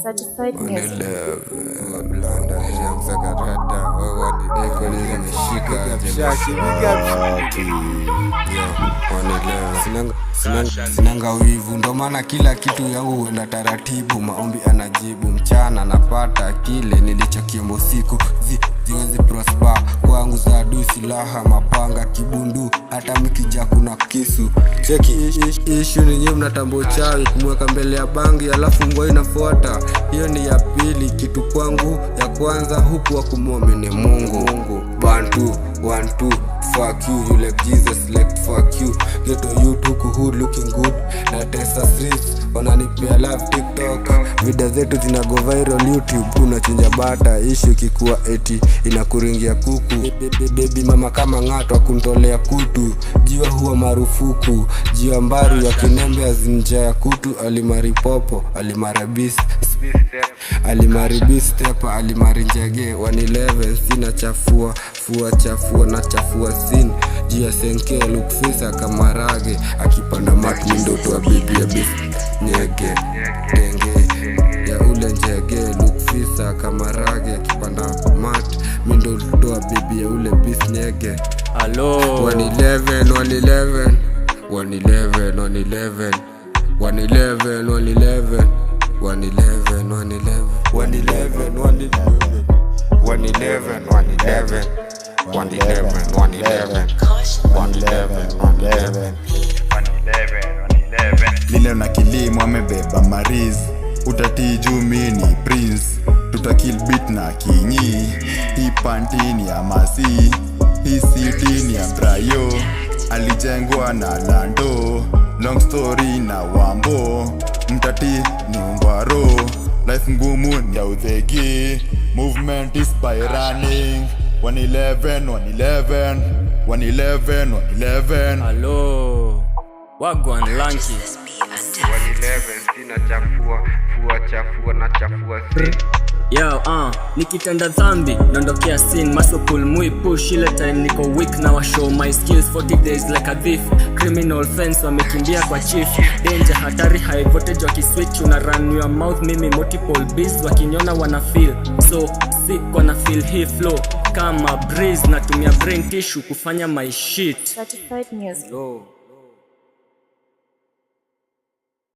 Certified music. Sinanga wivu, ndo maana kila kitu yangu huenda taratibu. Maombi anajibu, mchana napata kile nilichokiomba usiku. Ziwezi prosper kwangu za adui, silaha, mapanga, kibundu, hata mikija kuna kisu. Cheki issue ni nyinyi mnatambua chawi, kumweka mbele ya bangi alafu ngoi inafuata. Hiyo ni ya pili, kitu kwangu ya kwanza huku wa kumwamini Mungu. Bantu, 1, 2, fuck you, you like Jesus, like fuck you. Get on YouTube, hood looking good. Na tesa streets, wananipea love TikTok. Video zetu zinago viral YouTube, unachinja bata. Issue kikuwa eti, inakuringia kuku. Baby mama kama ngato, kumtolea kutu. Jiwa huwa marufuku, jiwa mbaru ya kinembe azinja ya kutu. Alimari popo, alimari beast, alimari beast stepa, alimari njege. 111, sina chafua, chafua na chafua sin. Jia senke, look fisa kama rage. Akipanda mat mindoto wa bibi ya beast nyege, denge ya ule njege. Look fisa kama rage. Akipanda mat mindoto wa bibi ya ule beast nyege. Hello 111, 111, 111, 111, 111, 111, 111, 111, 111, 111, 111, 111. Lile na kilimo amebeba mariz, utatiju mini prince. Tutakil beat na kinyi, hii pantini ya masi, hii city ya Brayo. Alijengwa na Lando, long story na Wambo. Mtati ni Ungwaro, life ngumu ni ya udhegi. Movement is by running. 111, 111, 111, 111. Hello Wagwan Lanky 111, sina chafua na chafua sin. Yo, nikitenda dhambi naondokea sin. Muscle pull mui push ile time niko weak na wa show my skills. 40 days like a thief, criminal fence wamekimbia kwa chief. Danger hatari high voltage wakiswitch, una run your mouth. Mimi multiple beats wakiniona wana feel so sick, wana feel hii flow kama breeze. Natumia brain tissue kufanya my shit. Certified music. Hello.